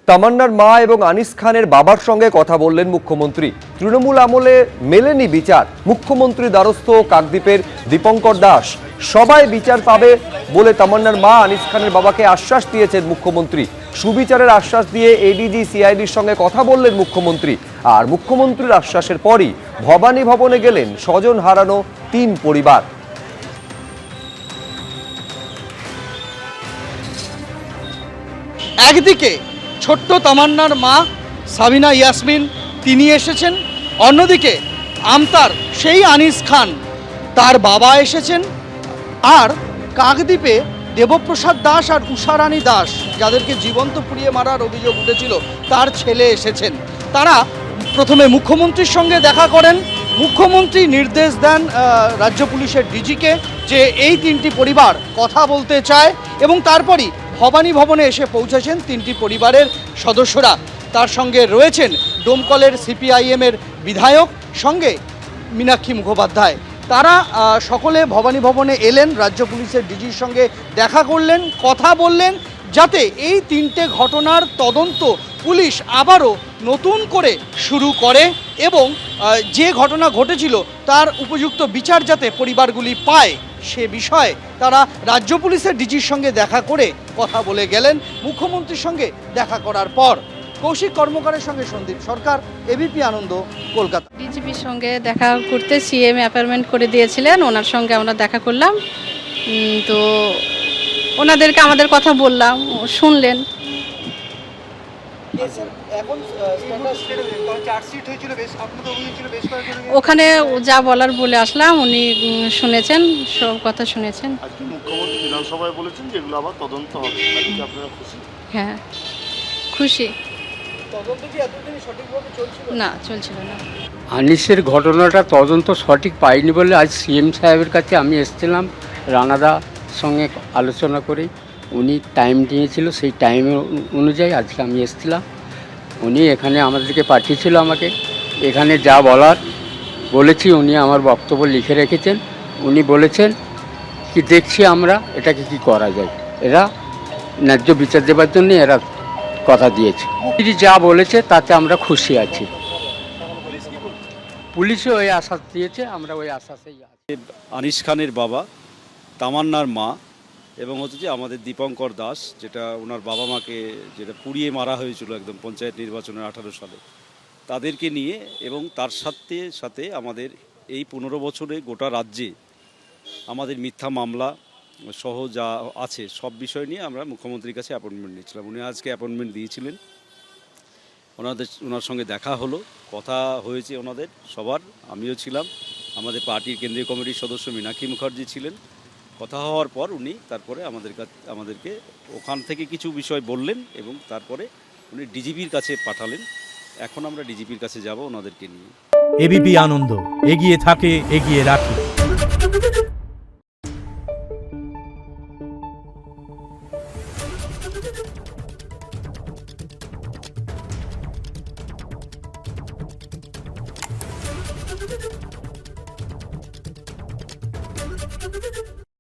তামান্নার মা এবং আনিস খানের বাবার সঙ্গে কথা বললেন মুখ্যমন্ত্রী। তৃণমূল আমলে মেলেনি বিচার। মুখ্যমন্ত্রী দ্বারস্থ কাকদ্বীপের দীপঙ্কর দাস। সবাই বিচার পাবে বলে তামান্নার মা আনিস খানের বাবাকে আশ্বাস দিয়েছেন মুখ্যমন্ত্রী। সুবিচারের আশ্বাস দিয়ে এডিজি সিআইডির সঙ্গে কথা বললেন মুখ্যমন্ত্রী। আর মুখ্যমন্ত্রীর আশ্বাসের পরই ভবানী ভবনে গেলেন স্বজন হারানো 3 পরিবার। একদিকে ছোট্ট তামান্নার মা সাবিনা ইয়াসমিন তিনি এসেছেন, অন্যদিকে আমতার সেই আনিস খান তার বাবা এসেছেন, আর কাকদ্বীপে দেবপ্রসাদ দাস আর উষারানী দাস যাদেরকে জীবন্ত পুড়িয়ে মারার অভিযোগ উঠেছিল তার ছেলে এসেছেন। তারা প্রথমে মুখ্যমন্ত্রীর সঙ্গে দেখা করেন। মুখ্যমন্ত্রী নির্দেশ দেন রাজ্য পুলিশের ডিজিকে যে এই 3টি পরিবার কথা বলতে চায়, এবং তারপরই ভবানী ভবনে এসে পৌঁছেছেন 3টি পরিবারের সদস্যরা। তার সঙ্গে রয়েছেন ডোমকলের সিপিআইএমের বিধায়ক, সঙ্গে মীনাক্ষী মুখোপাধ্যায়। তারা সকলে ভবানী ভবনে এলেন, রাজ্য পুলিশের ডিজির সঙ্গে দেখা করলেন, কথা বললেন যাতে এই 3টে ঘটনার তদন্ত পুলিশ আবারও নতুন করে শুরু করে এবং যে ঘটনা ঘটেছিল তার উপযুক্ত বিচার যাতে পরিবারগুলি পায় সে বিষয়ে তারা রাজ্য পুলিশের ডিজির সঙ্গে দেখা করে কথা বলে গেলেন। মুখ্যমন্ত্রীর সঙ্গে দেখা করার পর কৌশিক কর্মকারের সঙ্গে সন্দীপ সরকার, এবিপি আনন্দ, কলকাতা। ডিজিপির সঙ্গে দেখা করতে সিএম অ্যাপয়েন্টমেন্ট করে দিয়েছিলেন, ওনার সঙ্গে আমরা দেখা করলাম। তো ওনাদেরকে আমাদের কথা বললাম, শুনলেন। ওখানে যা বলার বলে আসলাম, উনি শুনেছেন, সব কথা শুনেছেন। মুখ্যমন্ত্রী বিধানসভায় বলেছেন যে এগুলো আবার তদন্ত হবে, আপনারা খুশি? হ্যাঁ, খুশি। তদন্ত কি এতদিন সঠিকভাবে চলছিল? না, চলছিল না। আনিসের ঘটনাটা তদন্ত সঠিক পাইনি বলে আজ সিএম সাহেবের কাছে আমি এসেছিলাম। রানাদার সঙ্গে আলোচনা করে উনি টাইম দিয়েছিল, সেই টাইমের অনুযায়ী আজকে আমি এসেছিলাম। উনি এখানে আমাদেরকে পাঠিয়েছিল, আমাকে এখানে যা বলার বলেছি, উনি আমার বক্তব্য লিখে রেখেছেন। উনি বলেছেন কি দেখছি আমরা এটাকে কি করা যায়, এরা ন্যায্য বিচার দেওয়ার জন্য এরা কথা দিয়েছে। তিনি যা বলেছে তাতে আমরা খুশি আছি। পুলিশও ওই আশ্বাস দিয়েছে, আমরা ওই আশ্বাসেই আছি। আনিস খানের বাবা, তামান্নার মা এবং হচ্ছে যে আমাদের দীপঙ্কর দাস, যেটা ওনার বাবা মাকে যেটা পুড়িয়ে মারা হয়েছিল একদম পঞ্চায়েত নির্বাচনের 18 সালে, তাদেরকে নিয়ে এবং তার সাথে সাথে আমাদের এই 15 বছরে গোটা রাজ্যে আমাদের মিথ্যা মামলা সহ যা আছে সব বিষয় নিয়ে আমরা মুখ্যমন্ত্রীর কাছে অ্যাপয়েন্টমেন্ট নিয়েছিলাম। উনি আজকে অ্যাপয়েন্টমেন্ট দিয়েছিলেন, ওনার সঙ্গে দেখা হলো, কথা হয়েছে ওনাদের সবার। আমিও ছিলাম, আমাদের পার্টির কেন্দ্রীয় কমিটির সদস্য মীনাক্ষী মুখার্জি ছিলেন। কথা হওয়ার পর উনি তারপরে আমাদেরকে ওখান থেকে কিছু বিষয় বললেন এবং তারপরে উনি ডিজিপির কাছে পাঠালেন। এখন আমরা ডিজিপির কাছে যাব ওনাদেরকে নিয়ে। এবিপি আনন্দ, এগিয়ে থাকে, এগিয়ে রাখে।